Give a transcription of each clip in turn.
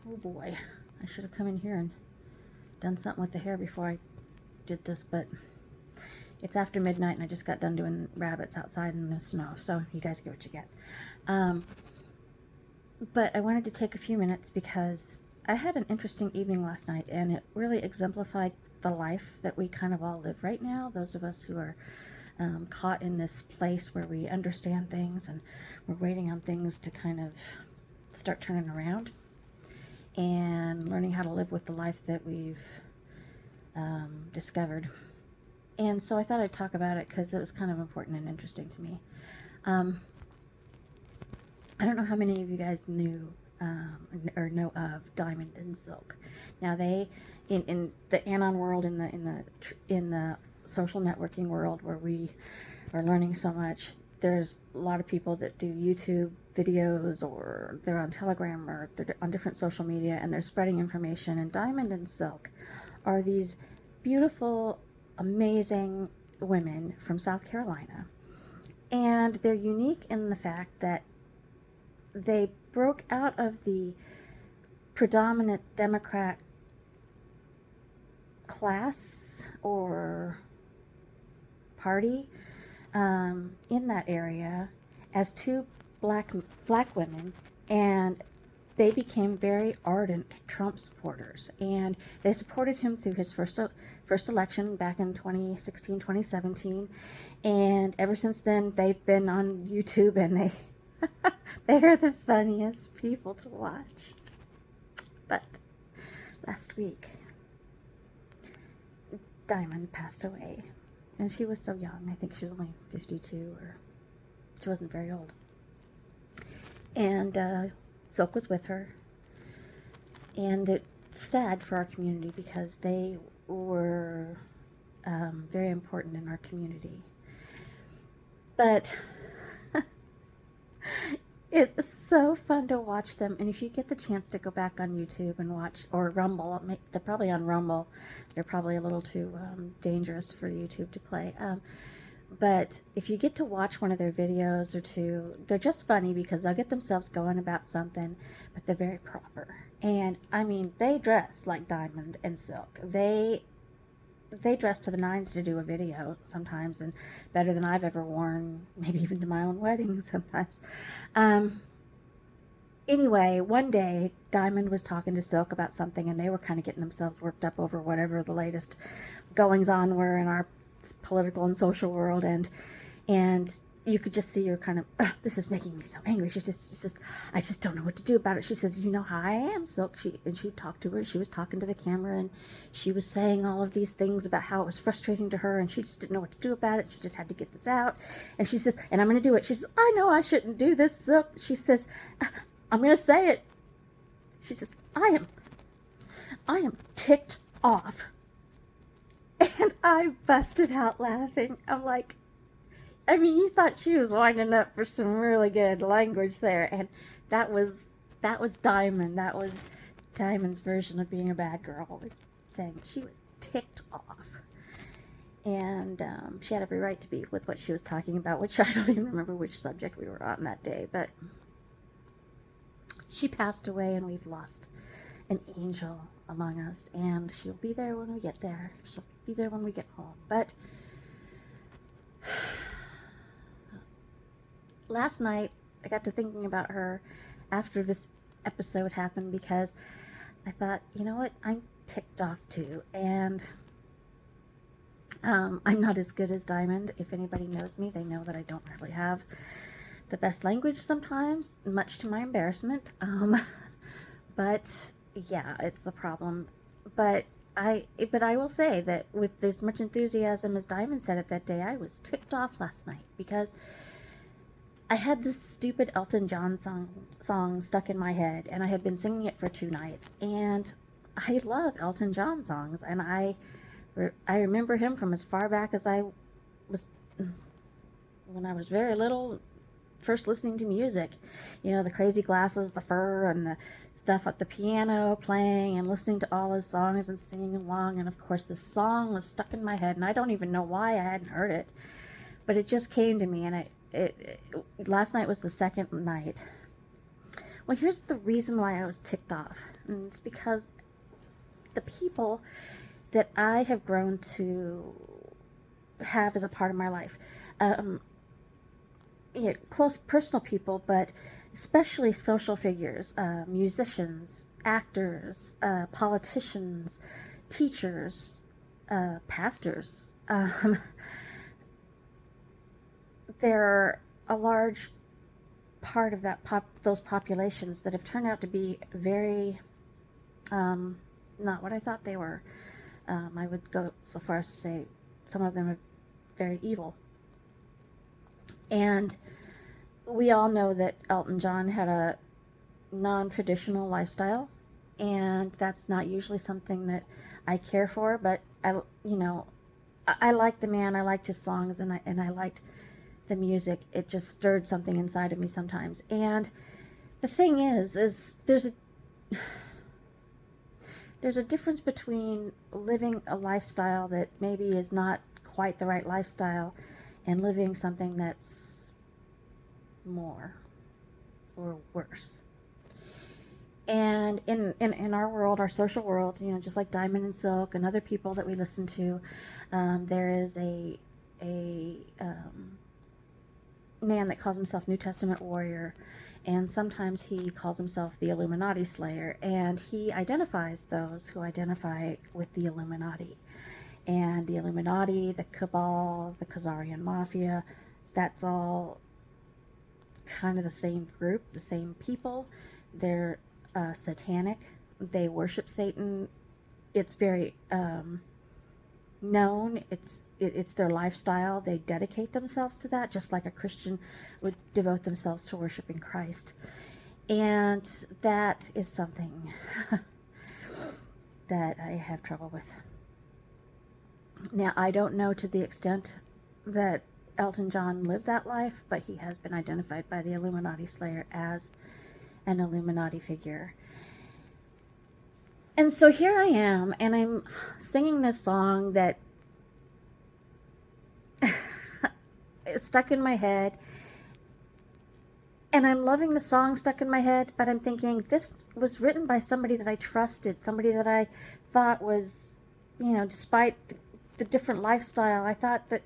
Oh boy, I should have come in here and done something with the hair before I did this, but it's after midnight and I just got done doing rabbits outside in the snow, so you guys get what you get. But I wanted to take a few minutes because I had an interesting evening last night, and it really exemplified the life that we kind of all live right now, those of us who are caught in this place where we understand things and we're waiting on things to kind of start turning around and learning how to live with the life that we've discovered. And so I thought I'd talk about it because it was kind of important and interesting to me. I don't know how many of you guys knew or know of Diamond and Silk. Now they, in the Anon world, in the social networking world where we are learning so much, there's a lot of people that do YouTube videos, or they're on Telegram, or they're on different social media, and they're spreading information. And Diamond and Silk are these beautiful, amazing women from South Carolina. And they're unique in the fact that they broke out of the predominant Democrat class or party in that area as two black women, and they became very ardent Trump supporters, and they supported him through his first election back in 2016, 2017, and ever since then they've been on YouTube, and they are the funniest people to watch. But last week, Diamond passed away, and she was so young. I think she was only 52, or she wasn't very old. And Silk was with her, and it's sad for our community because they were very important in our community. But it's so fun to watch them, and if you get the chance to go back on YouTube and watch, or Rumble, they're probably on Rumble. They're probably a little too dangerous for YouTube to play. But if you get to watch one of their videos or two, they're just funny because they'll get themselves going about something, but they're very proper. And I mean, they dress like Diamond and Silk. They dress to the nines to do a video sometimes, and better than I've ever worn, maybe even to my own wedding sometimes. Anyway, one day Diamond was talking to Silk about something, and they were kind of getting themselves worked up over whatever the latest goings on were in our political and social world, and you could just see her kind of, this is making me so angry. She's just, I just don't know what to do about it. She says, you know how I am, Silk. She talked to her. She was talking to the camera, and she was saying all of these things about how it was frustrating to her, and she just didn't know what to do about it. She just had to get this out. And she says, and I'm going to do it. She says, I know I shouldn't do this, Silk. She says, I'm going to say it. She says, I am ticked off. And I busted out laughing. I'm like, I mean, you thought she was winding up for some really good language there, and that was Diamond. That was Diamond's version of being a bad girl, was saying she was ticked off. And she had every right to be with what she was talking about, which I don't even remember which subject we were on that day, but she passed away, and we've lost an angel among us, and she'll be there when we get there. She'll be there when we get home. But last night I got to thinking about her after this episode happened, because I thought, you know what, I'm ticked off too, and I'm not as good as Diamond. If anybody knows me, they know that I don't really have the best language sometimes, much to my embarrassment. But yeah, it's a problem. But I will say that with as much enthusiasm as Diamond said it that day, I was ticked off last night because I had this stupid Elton John song stuck in my head, and I had been singing it for 2 nights, and I love Elton John songs, and I remember him from as far back as I was, when I was very little, first listening to music. You know, the crazy glasses, the fur, and the stuff at the piano playing, and listening to all his songs and singing along. And of course, this song was stuck in my head, and I don't even know why I hadn't heard it, but it just came to me. And it last night was the second night. Well, here's the reason why I was ticked off. And it's because the people that I have grown to have as a part of my life, um, yeah, close personal people, but especially social figures, musicians, actors, politicians, teachers, pastors. They're a large part of those populations that have turned out to be very not what I thought they were. I would go so far as to say some of them are very evil. And we all know that Elton John had a non-traditional lifestyle, and that's not usually something that I care for. But I liked the man. I liked his songs, and I liked the music. It just stirred something inside of me sometimes. And the thing is there's a difference between living a lifestyle that maybe is not quite the right lifestyle and living something that's more or worse. And in our world, our social world, just like Diamond and Silk and other people that we listen to, there is a man that calls himself New Testament warrior, and sometimes he calls himself the Illuminati Slayer, and he identifies those who identify with the Illuminati. And the Illuminati, the Cabal, the Khazarian Mafia, that's all kind of the same group, the same people. They're satanic. They worship Satan. It's very known. It's their lifestyle. They dedicate themselves to that, just like a Christian would devote themselves to worshiping Christ. And that is something that I have trouble with. Now, I don't know to the extent that Elton John lived that life, but he has been identified by the Illuminati Slayer as an Illuminati figure. And so here I am, and I'm singing this song that is stuck in my head. And I'm loving the song stuck in my head, but I'm thinking this was written by somebody that I trusted, somebody that I thought was, despite the different lifestyle, I thought that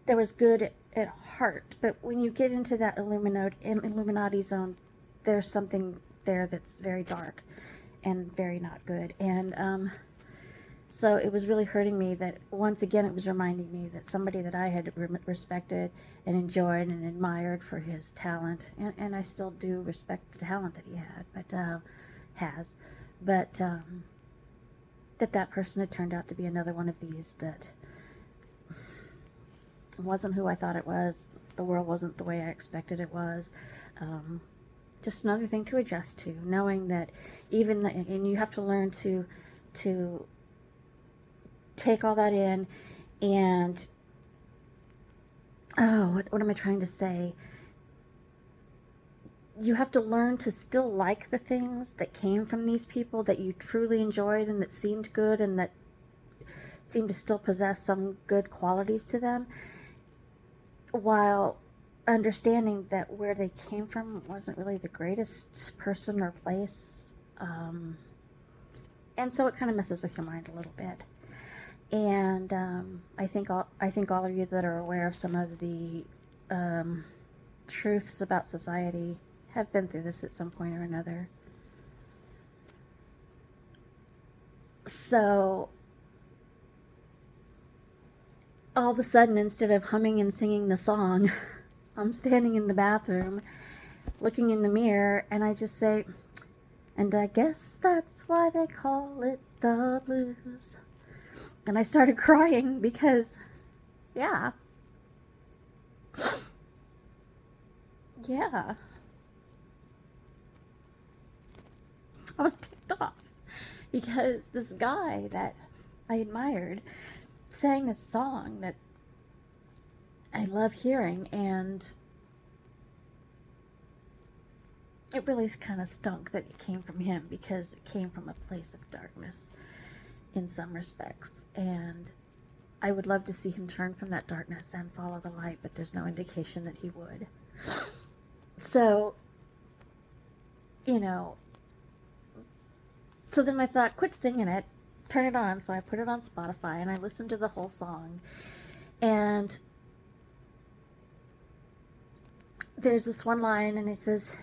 there was good at heart. But when you get into that Illuminati zone, there's something there that's very dark and very not good. And so it was really hurting me that once again it was reminding me that somebody that I had respected and enjoyed and admired for his talent, and I still do respect the talent that he had, but that person had turned out to be another one of these that wasn't who I thought it was. The world wasn't the way I expected it was. Just another thing to adjust to, knowing that and you have to learn to take all that in, and what am I trying to say? You have to learn to still like the things that came from these people that you truly enjoyed and that seemed good and that seemed to still possess some good qualities to them, while understanding that where they came from wasn't really the greatest person or place. And so it kind of messes with your mind a little bit. And I think all of you that are aware of some of the truths about society have been through this at some point or another. So all of a sudden, instead of humming and singing the song, I'm standing in the bathroom looking in the mirror, and I just say, and I guess that's why they call it the blues. And I started crying because, yeah. I was ticked off because this guy that I admired sang this song that I love hearing, and it really kind of stunk that it came from him, because it came from a place of darkness in some respects, and I would love to see him turn from that darkness and follow the light, but there's no indication that he would. So you know, so then I thought, quit singing it, turn it on. So I put it on Spotify and I listened to the whole song. And there's this one line and it says,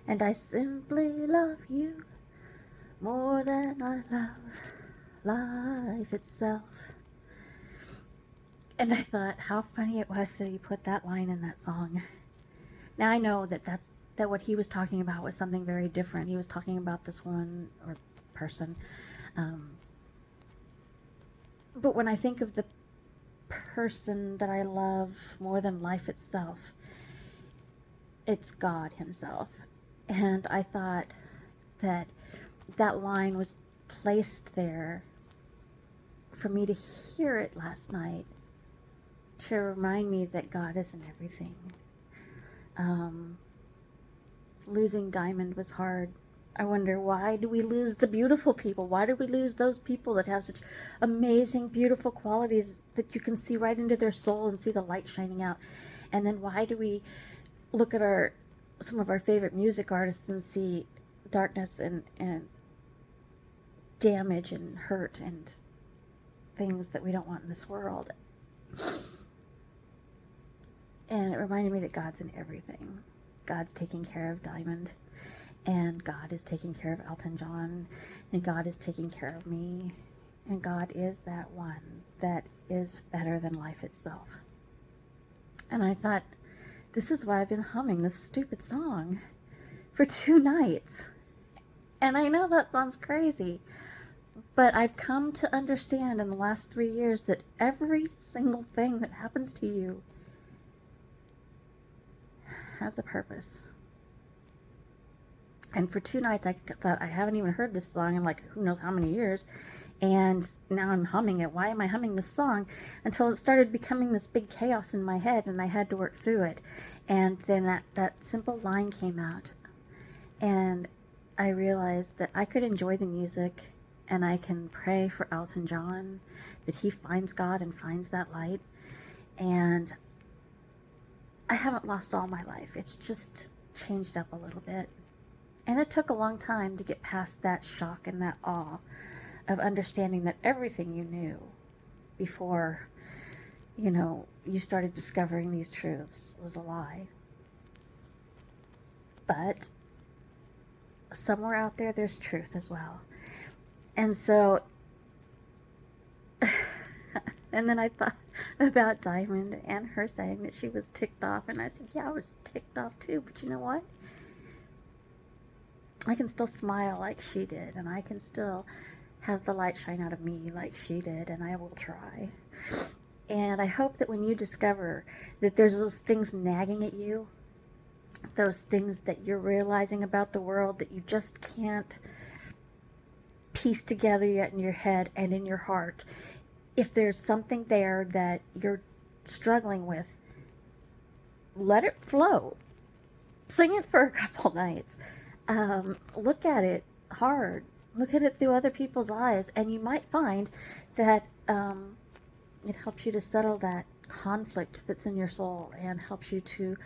"And I simply love you more than I love life itself." And I thought how funny it was that he put that line in that song. Now I know that what he was talking about was something very different. He was talking about this woman or person. But when I think of the person that I love more than life itself, it's God himself. And I thought that that line was placed there for me to hear it last night, to remind me that God is in everything. Losing Diamond was hard. I wonder, why do we lose the beautiful people? Why do we lose those people that have such amazing, beautiful qualities that you can see right into their soul and see the light shining out? And then why do we look at some of our favorite music artists and see darkness and damage and hurt and things that we don't want in this world? And it reminded me that God's in everything. God's taking care of Diamond, and God is taking care of Elton John, and God is taking care of me, and God is that one that is better than life itself. And I thought, this is why I've been humming this stupid song for 2 nights. And I know that sounds crazy, but I've come to understand in the last 3 years that every single thing that happens to you has a purpose. And for 2 nights I thought, I haven't even heard this song in like who knows how many years, and now I'm humming it. Why am I humming this song? Until it started becoming this big chaos in my head and I had to work through it. And then that simple line came out, and I realized that I could enjoy the music and I can pray for Elton John, that he finds God and finds that light. And I haven't lost all my life. It's just changed up a little bit. And it took a long time to get past that shock and that awe of understanding that everything you knew before, you started discovering these truths was a lie. But somewhere out there, there's truth as well. And so, and then I thought about Diamond and her saying that she was ticked off. And I said, yeah, I was ticked off too. But you know what? I can still smile like she did. And I can still have the light shine out of me like she did. And I will try. And I hope that when you discover that there's those things nagging at you, those things that you're realizing about the world that you just can't piece together yet in your head and in your heart, if there's something there that you're struggling with, let it flow. Sing it for a couple nights. Look at it hard. Look at it through other people's eyes, and you might find that it helps you to settle that conflict that's in your soul and helps you to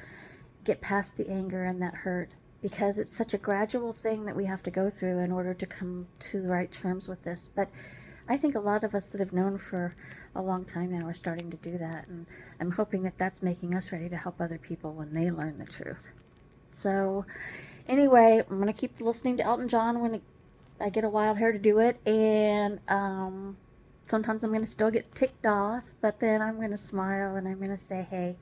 get past the anger and that hurt, because it's such a gradual thing that we have to go through in order to come to the right terms with this. But I think a lot of us that have known for a long time now are starting to do that, and I'm hoping that that's making us ready to help other people when they learn the truth. So anyway, I'm going to keep listening to Elton John when I get a wild hair to do it, and sometimes I'm going to still get ticked off, but then I'm going to smile and I'm going to say, hey,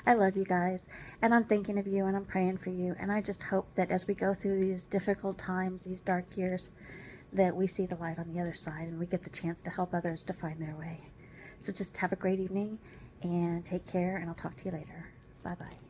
I love you guys, and I'm thinking of you, and I'm praying for you, and I just hope that as we go through these difficult times, these dark years, that we see the light on the other side and we get the chance to help others to find their way. So just have a great evening and take care, and I'll talk to you later. Bye-bye.